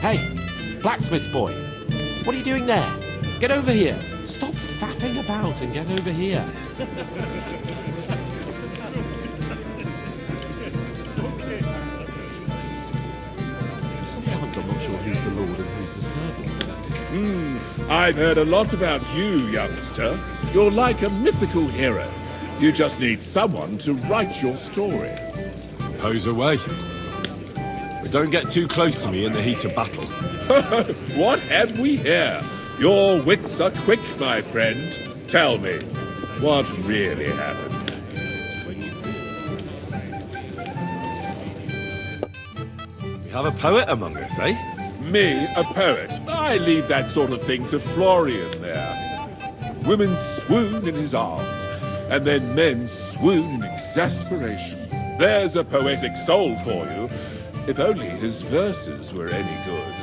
Hey, blacksmith's boy. What are you doing there? Get over here. Stop faffing about and get over here. Sometimes I'm not sure who's the lord and who's the servant. I've heard a lot about you, youngster. You're like a mythical hero. You just need someone to write your story. Hose away. But don't get too close to me in the heat of battle. What have we here? Your wits are quick, my friend. Tell me, what really happened? We have a poet among us, eh? Me, a poet. I leave that sort of thing to Florian there. Women swoon in his arms, and then men swoon in exasperation. There's a poetic soul for you, if only his verses were any good.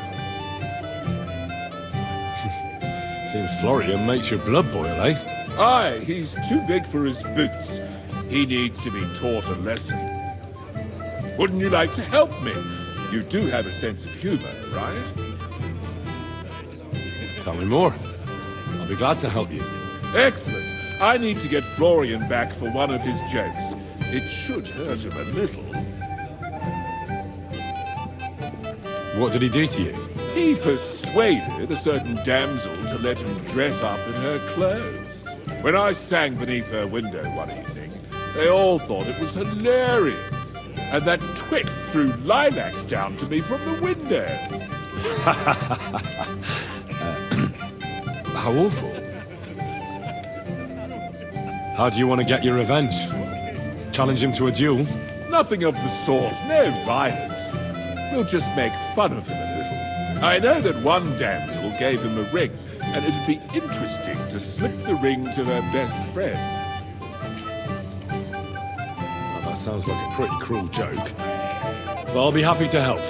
Seems Florian makes your blood boil, eh? Aye, he's too big for his boots. He needs to be taught a lesson. Wouldn't you like to help me? You do have a sense of humor, right? Tell me more. I'll be glad to help you. Excellent. I need to get Florian back for one of his jokes. It should hurt him a little. What did he do to you? He persuaded a certain damsel to let him dress up in her clothes. When I sang beneath her window one evening, they all thought it was hilarious. And that twit threw lilacs down to me from the window. How awful. How do you want to get your revenge? Challenge him to a duel? Nothing of the sort. No violence. We'll just make fun of him a little. I know that one damsel gave him a ring, and it'd be interesting to slip the ring to her best friend. Well, that sounds like a pretty cruel joke. But I'll be happy to help.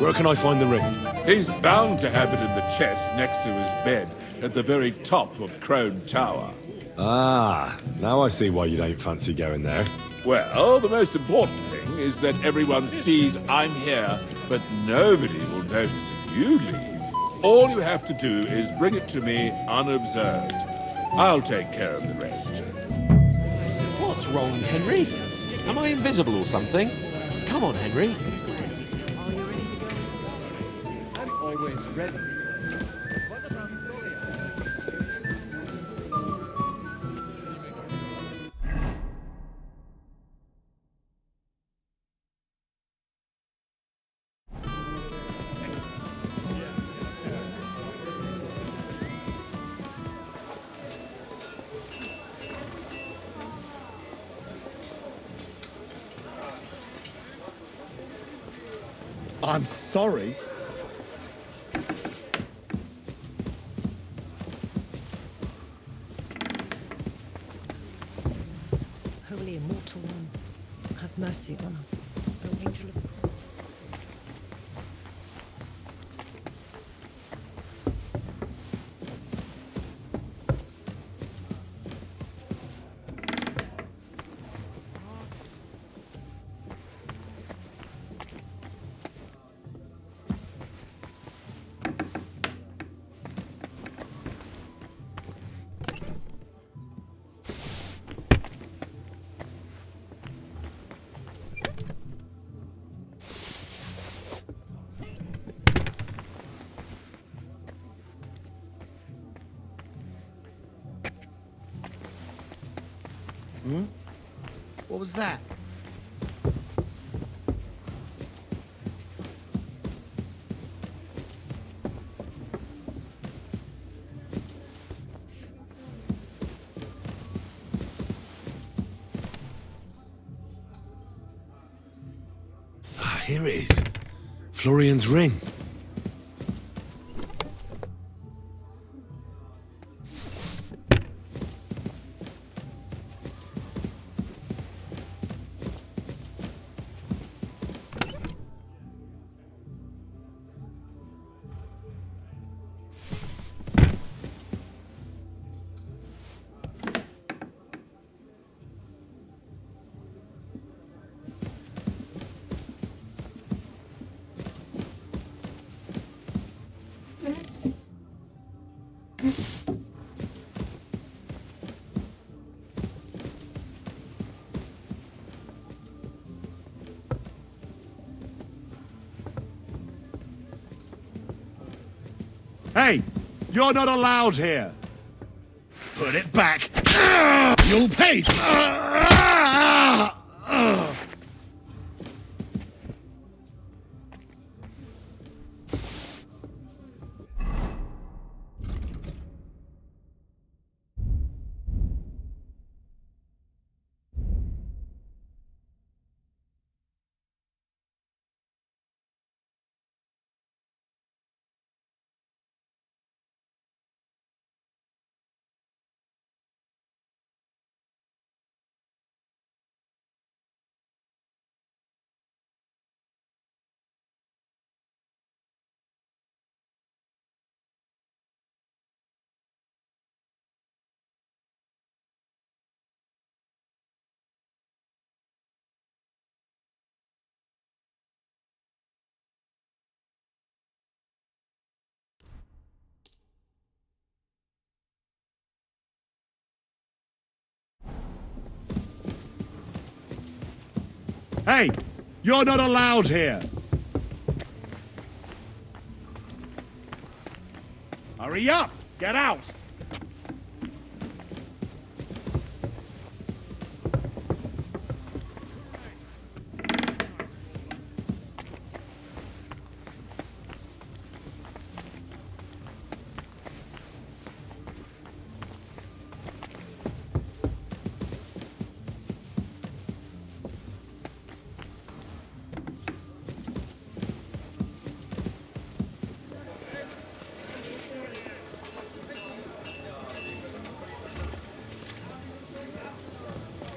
Where can I find the ring? He's bound to have it in the chest next to his bed at the very top of Crone Tower. Ah, now I see why you don't fancy going there. Well, the most important thing is that everyone sees I'm here, but nobody will notice if you leave. All you have to do is bring it to me unobserved. I'll take care of the rest. What's wrong, Henry? Am I invisible or something? Come on, Henry. I'm always ready. I'm sorry. Holy Immortal One, have mercy on us, O Angel of... What was that? Ah, here it is. Florian's ring. Hey, you're not allowed here. Put it back. You'll pay. Hey, you're not allowed here. Hurry up! Get out!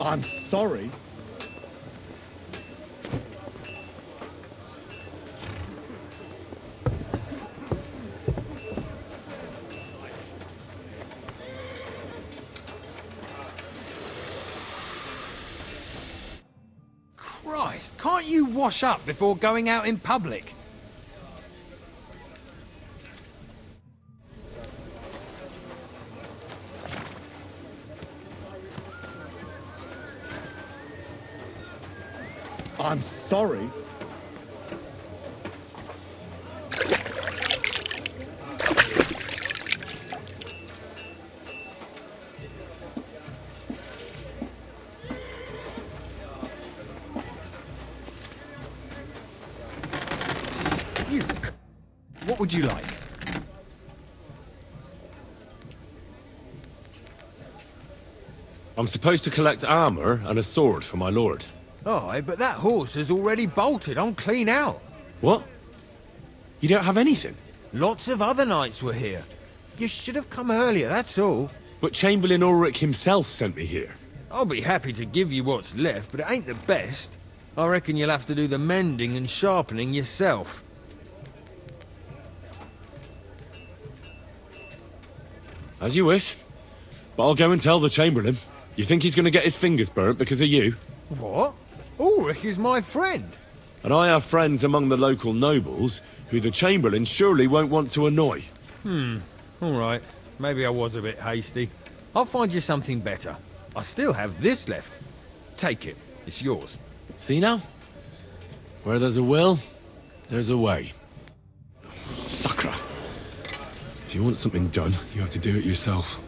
I'm sorry. Christ, can't you wash up before going out in public? I'm sorry. You. What would you like? I'm supposed to collect armor and a sword for my lord. Oh, but that horse has already bolted. I'm clean out. What? You don't have anything? Lots of other knights were here. You should have come earlier, that's all. But Chamberlain Ulrich himself sent me here. I'll be happy to give you what's left, but it ain't the best. I reckon you'll have to do the mending and sharpening yourself. As you wish. But I'll go and tell the Chamberlain. You think he's going to get his fingers burnt because of you? What? Ulrich is my friend. And I have friends among the local nobles who the Chamberlain surely won't want to annoy. All right. Maybe I was a bit hasty. I'll find you something better. I still have this left. Take it. It's yours. See now? Where there's a will, there's a way. Sacra. If you want something done, you have to do it yourself.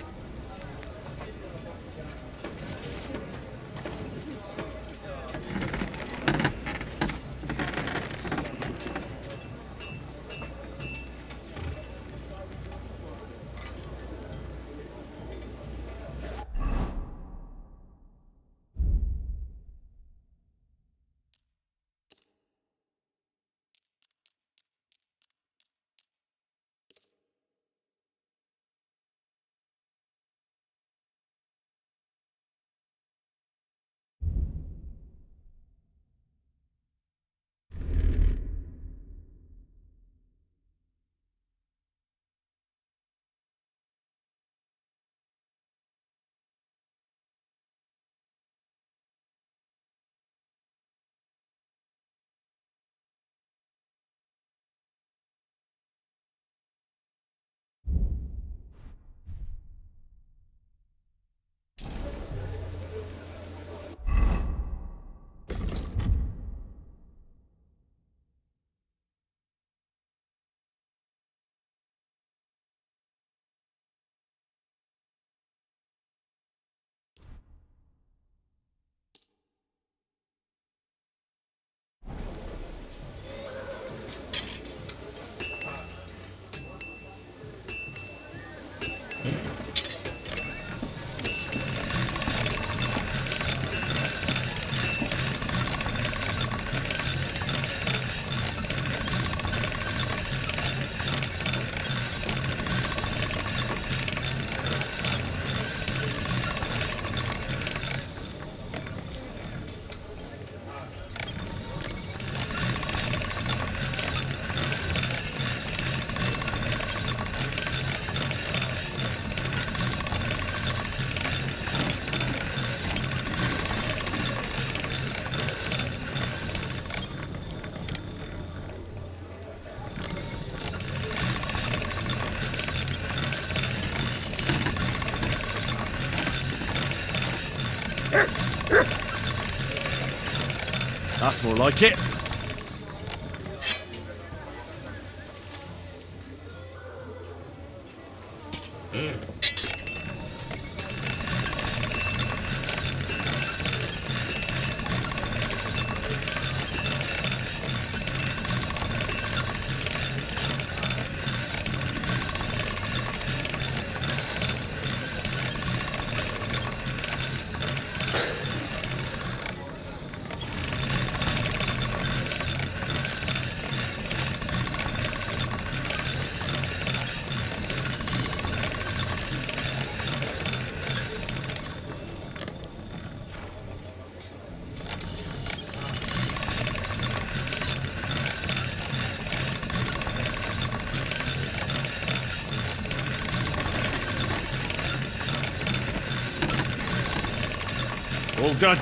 That's more like it. All done.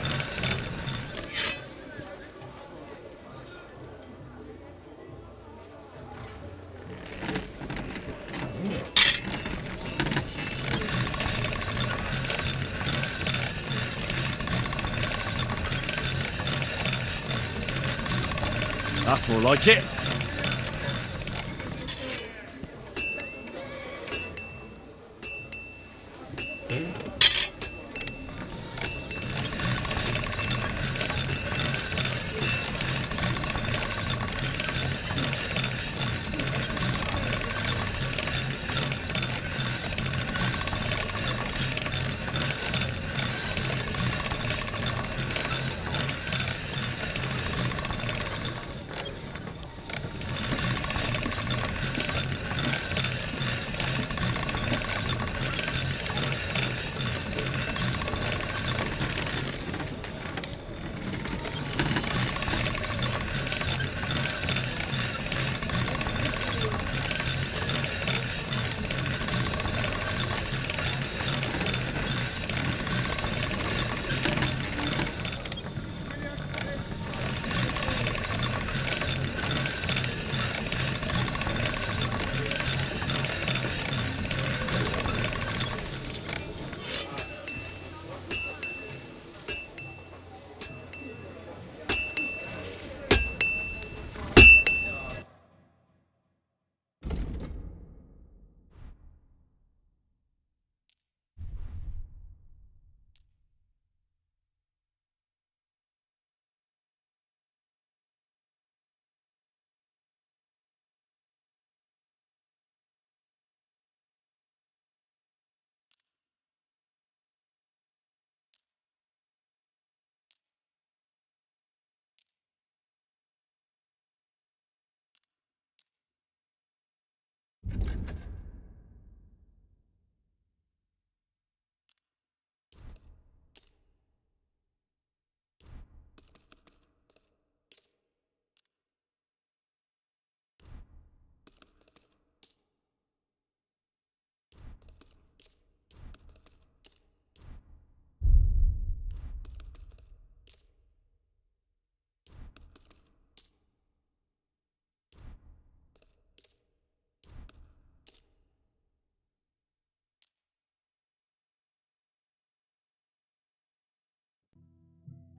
That's more like it.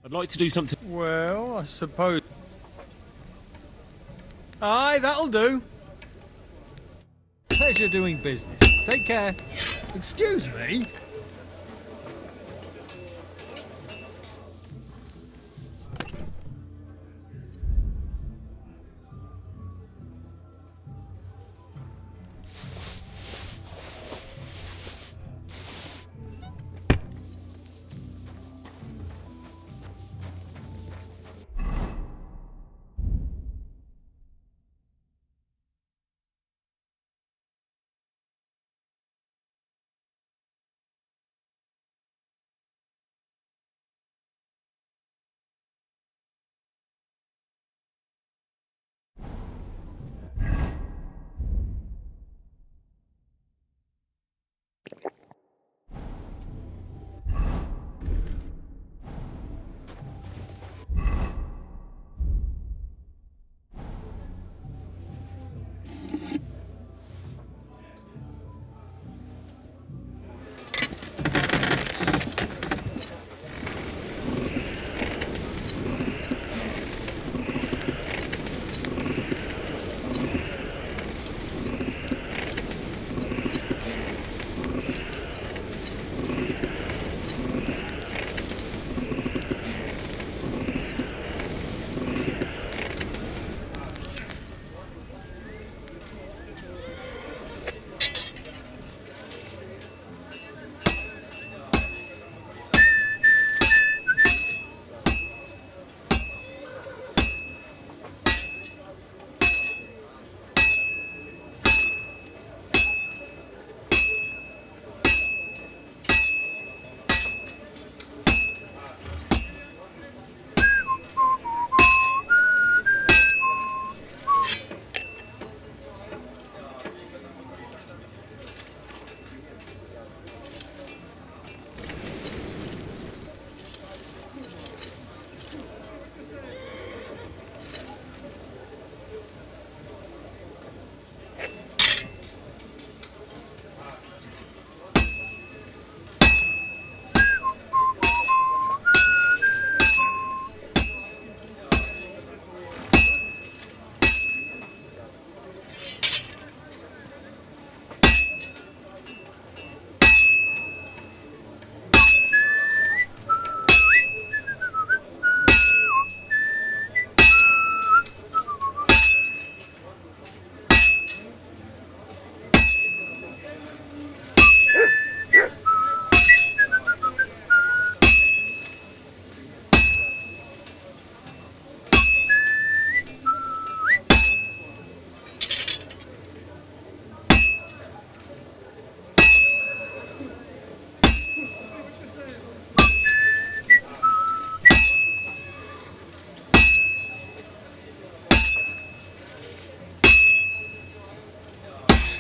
I'd like to do something. Well, I suppose... Aye, that'll do. Pleasure doing business. Take care. Excuse me?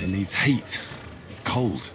It needs heat. It's cold.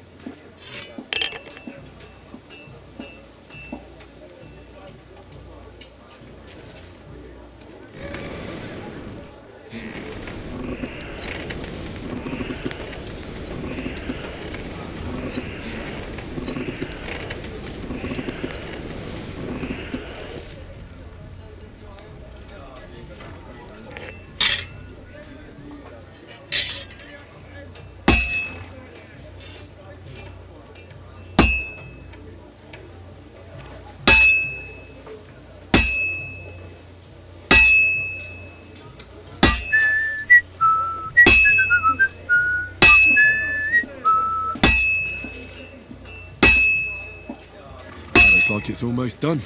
Looks like it's almost done.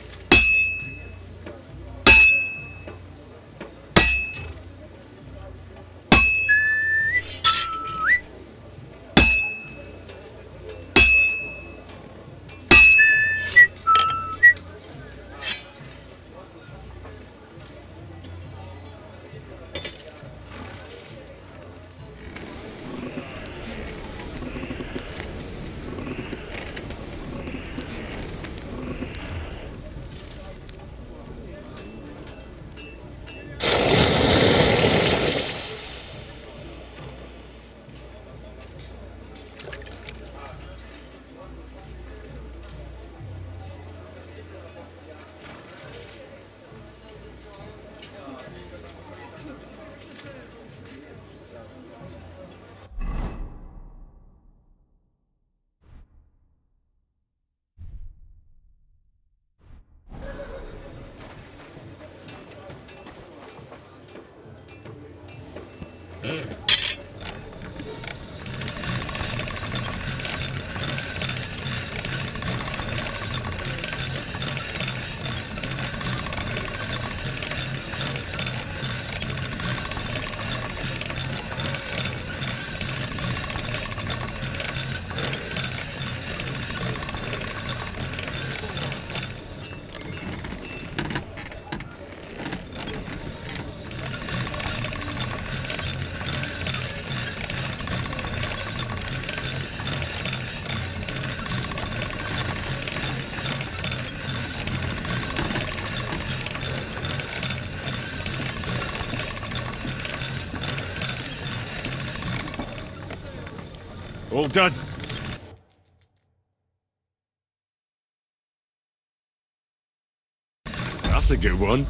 All done. That's a good one.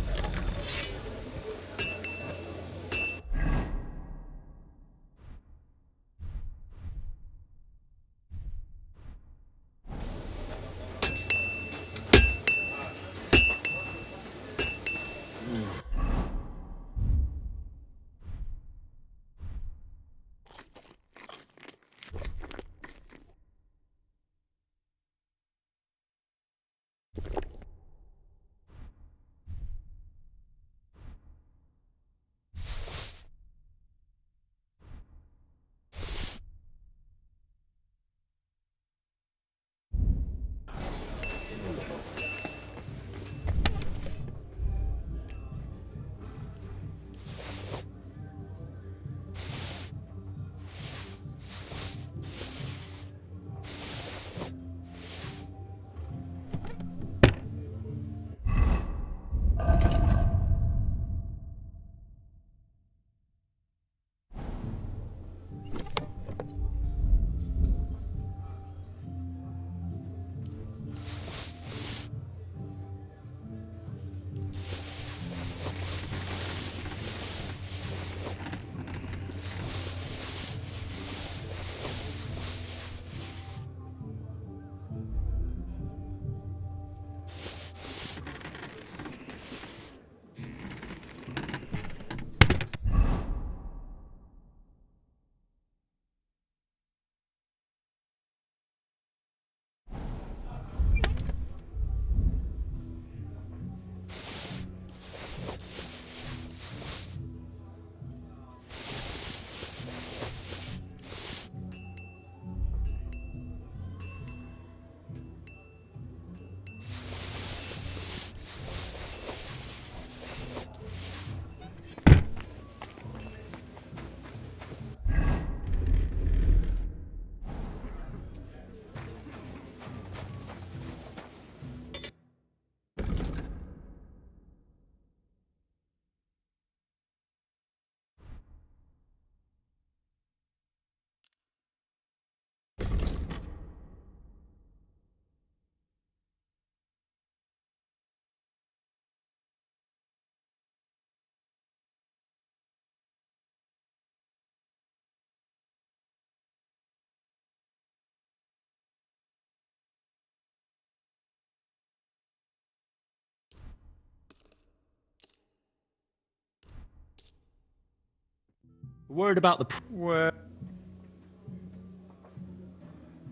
Worried about the... Well,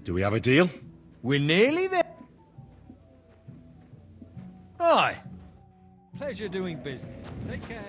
Do we have a deal? we're nearly there. Aye. Pleasure doing business. Take care.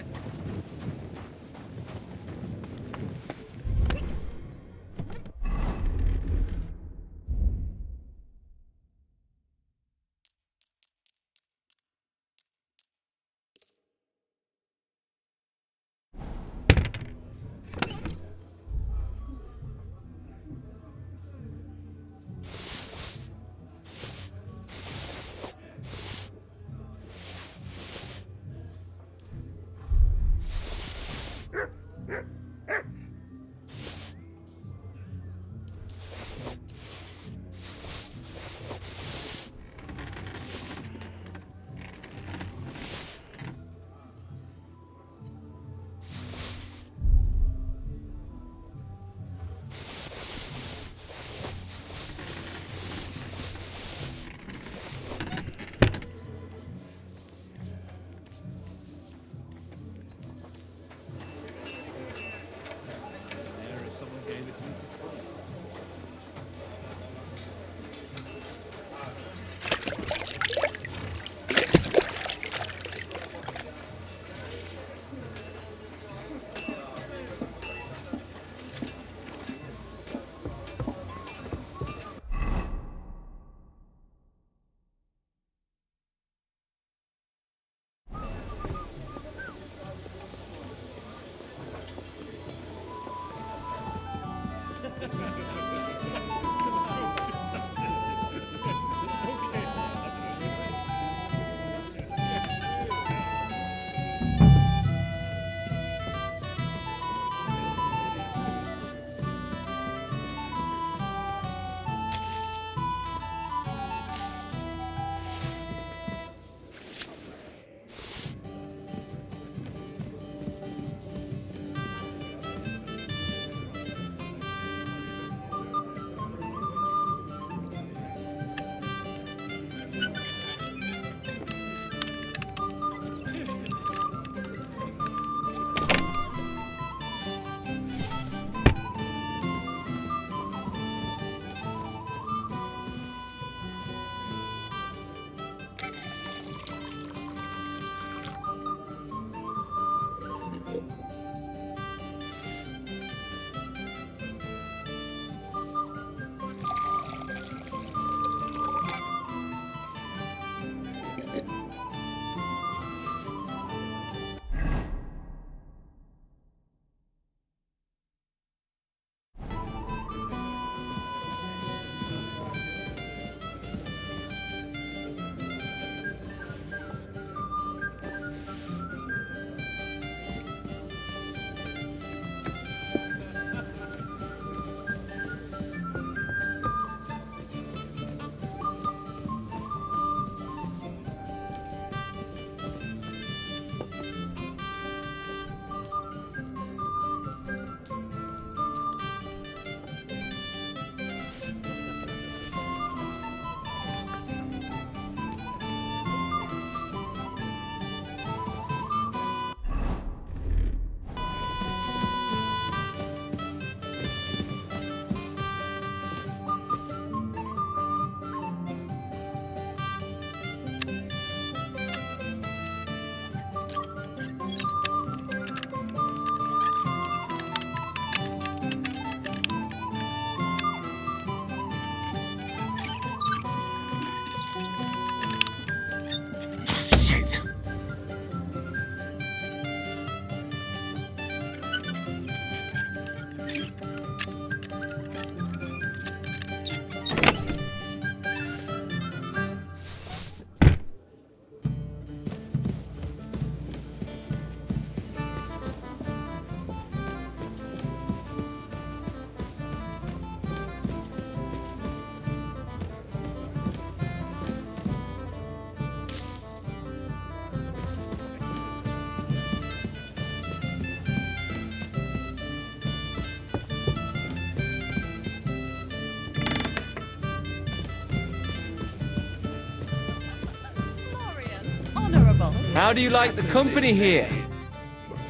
Honourable. How do you like the company here?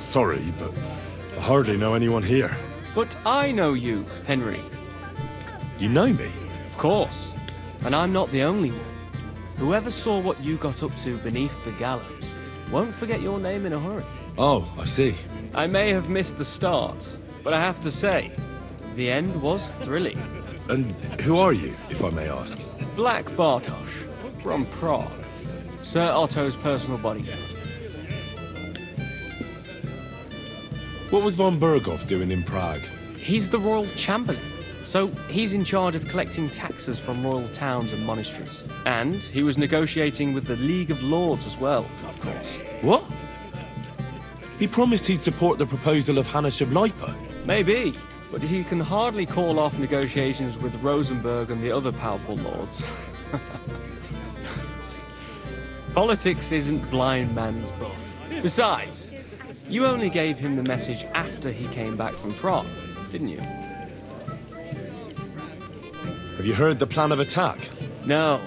Sorry, but the hardly know anyone here. But I know you, Henry. You know me? Of course. And I'm not the only one. Whoever saw what you got up to beneath the gallows won't forget your name in a hurry. Oh, I see. I may have missed the start, but I have to say, the end was thrilling. And who are you, if I may ask? Black Bartosz, from Prague. Sir Otto's personal bodyguard. What was von Berghoff doing in Prague? He's the royal chamberlain, so he's in charge of collecting taxes from royal towns and monasteries. And he was negotiating with the League of Lords as well, of course. What? He promised he'd support the proposal of Hanna Shableipa. Maybe, but he can hardly call off negotiations with Rosenberg and the other powerful lords. Politics isn't blind man's buff. Besides, you only gave him the message after he came back from Prague, didn't you? Have you heard the plan of attack? No.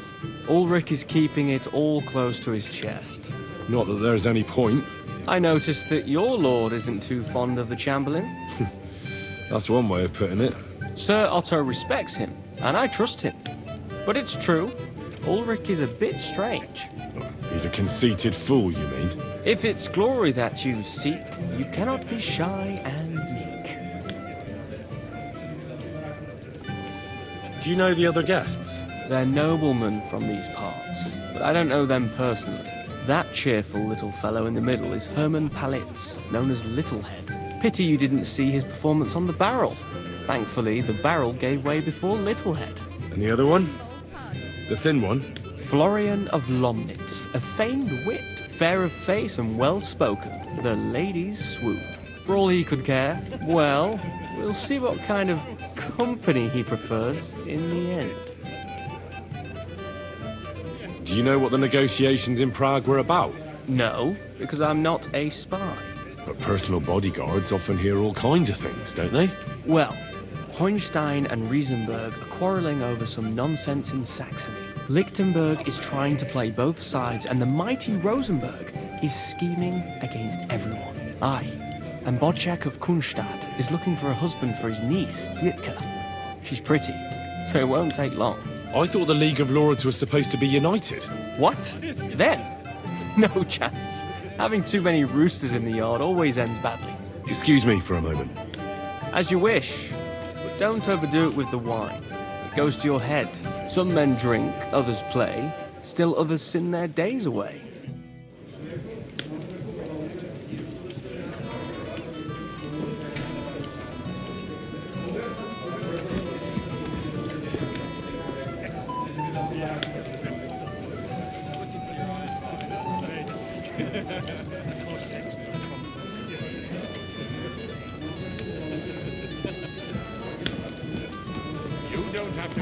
Ulrich is keeping it all close to his chest. Not that there's any point. I noticed that your lord isn't too fond of the Chamberlain. That's one way of putting it. Sir Otto respects him, and I trust him. But it's true, Ulrich is a bit strange. He's a conceited fool, you mean? If it's glory that you seek, you cannot be shy and meek. Do you know the other guests? They're noblemen from these parts, but I don't know them personally. That cheerful little fellow in the middle is Herman Palitz, known as Littlehead. Pity you didn't see his performance on the barrel. Thankfully, the barrel gave way before Littlehead. And the other one? The thin one? Florian of Lomnitz, a famed wit, fair of face and well-spoken. The ladies swoon. For all he could care, well, we'll see what kind of company he prefers in the end. Do you know what the negotiations in Prague were about? No, because I'm not a spy. But personal bodyguards often hear all kinds of things, don't they? Well, Hohenstein and Riesenberg are quarrelling over some nonsense in Saxony. Lichtenberg is trying to play both sides, and the mighty Rosenberg is scheming against everyone. Aye, and Bodchak of Kunstadt is looking for a husband for his niece, Yitka. She's pretty, so it won't take long. I thought the League of Lords was supposed to be united. What? Then? No chance. Having too many roosters in the yard always ends badly. Excuse me for a moment. As you wish, but don't overdo it with the wine. It goes to your head. Some men drink, others play, still others sin their days away.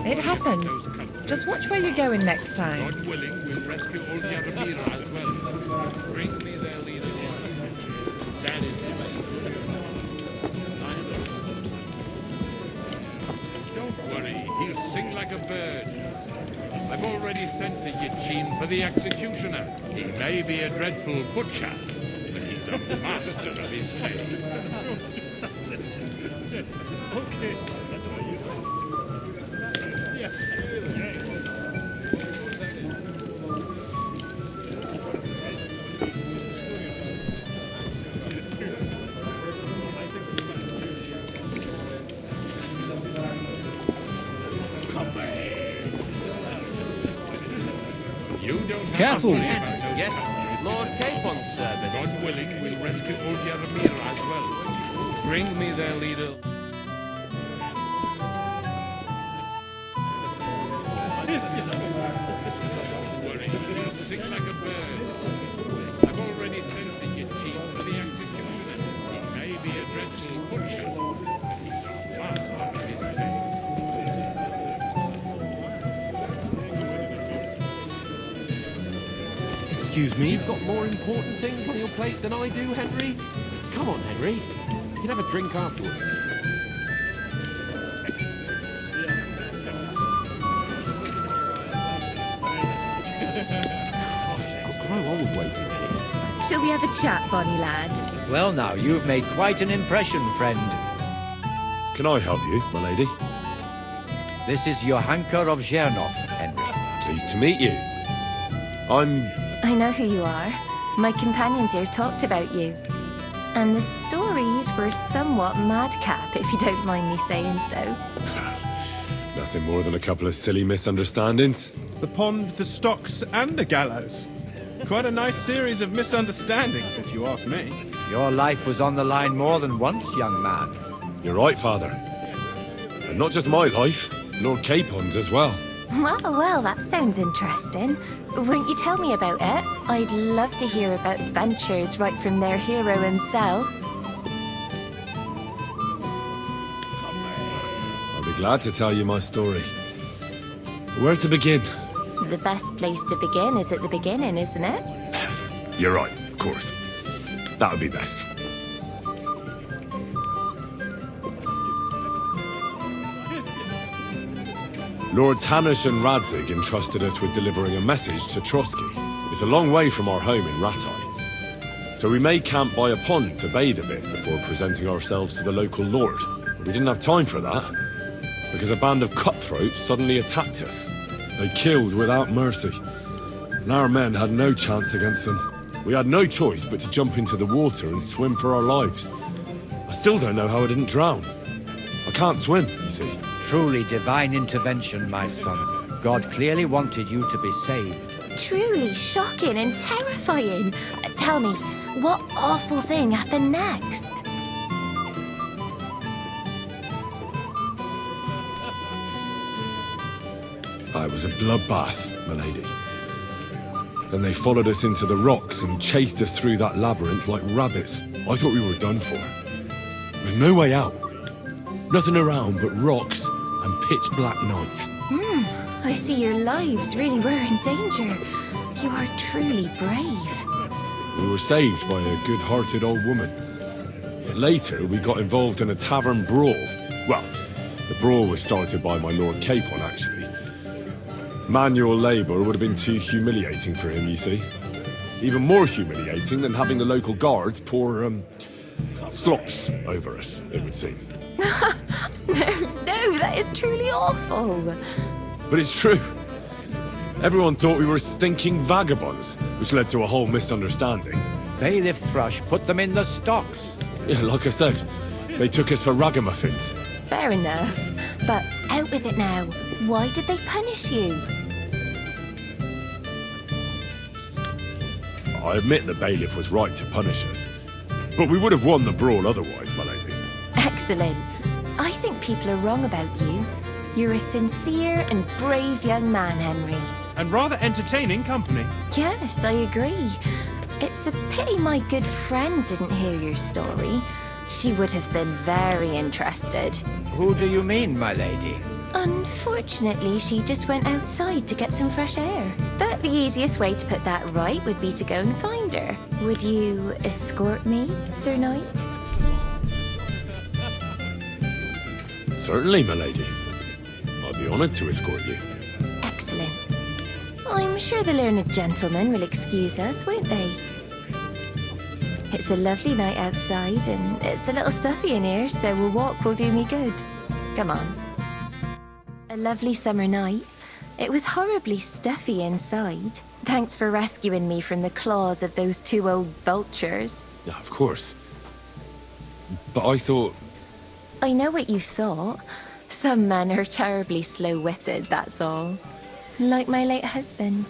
It happens. Just watch where you're going next time. God willing, we'll rescue old Yaramira as well. Bring me their leader. That is the best. Don't worry, he'll sing like a bird. I've already sent to Yachin for the executioner. He may be a dreadful butcher, but he's a master of his trade. Okay. You don't have Careful. to worry about those Yes, Lord Capon's servant. God willing, we'll rescue old Yaramira as well. Bring me their leader. Don't worry, he'll sing like a bird. I've already sent the Yachin for the executioner. He may be a dreadful butcher, but he's a master of his trade. Excuse me? You've got more important things on your plate than I do, Henry? Come on, Henry. You can have a drink afterwards. Christ, I'll grow old waiting here. Shall we have a chat, bonny lad? Well now, you've made quite an impression, friend. Can I help you, my lady? This is Johanka of Zhernov, Henry. Pleased to meet you. I know who you are. My companions here talked about you. And the stories were somewhat madcap, if you don't mind me saying so. Nothing more than a couple of silly misunderstandings. The pond, the stocks, and the gallows. Quite a nice series of misunderstandings, if you ask me. Your life was on the line more than once, young man. You're right, Father. And not just my life, Lord Capon's as well. Well, that sounds interesting. Won't you tell me about it? I'd love to hear about adventures right from their hero himself. I'll be glad to tell you my story. Where to begin? The best place to begin is at the beginning, isn't it? You're right, of course. That would be best. Lords Hanish and Radzig entrusted us with delivering a message to Trotsky. It's a long way from our home in Ratai. So we made camp by a pond to bathe a bit before presenting ourselves to the local lord. But we didn't have time for that, because a band of cutthroats suddenly attacked us. They killed without mercy, and our men had no chance against them. We had no choice but to jump into the water and swim for our lives. I still don't know how I didn't drown. I can't swim, you see. Truly divine intervention, my son. God clearly wanted you to be saved. Truly shocking and terrifying. Tell me, what awful thing happened next? It was a bloodbath, my lady. Then they followed us into the rocks and chased us through that labyrinth like rabbits. I thought we were done for. There was no way out. Nothing around but rocks and pitch black night. I see your lives really were in danger. You are truly brave. We were saved by a good-hearted old woman. But later, we got involved in a tavern brawl. Well, the brawl was started by my Lord Capon, actually. Manual labour would have been too humiliating for him, you see. Even more humiliating than having the local guards pour, slops over us, it would seem. No, that is truly awful. But it's true. Everyone thought we were stinking vagabonds, which led to a whole misunderstanding. Bailiff Thrush put them in the stocks. Yeah, like I said, they took us for ragamuffins. Fair enough. But out with it now. Why did they punish you? I admit the bailiff was right to punish us. But we would have won the brawl otherwise, my lady. Excellent. I think people are wrong about you. You're a sincere and brave young man, Henry. And rather entertaining company. Yes, I agree. It's a pity my good friend didn't hear your story. She would have been very interested. Who do you mean, my lady? Unfortunately, she just went outside to get some fresh air. But the easiest way to put that right would be to go and find her. Would you escort me, Sir Knight? Certainly, my lady. I'd be honoured to escort you. Excellent. I'm sure the learned gentlemen will excuse us, won't they? It's a lovely night outside, and it's a little stuffy in here, so a walk will do me good. Come on. A lovely summer night. It was horribly stuffy inside. Thanks for rescuing me from the claws of those two old vultures. Yeah, of course. But I thought... I know what you thought. Some men are terribly slow-witted, that's all. Like my late husband.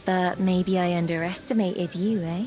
But maybe I underestimated you, eh?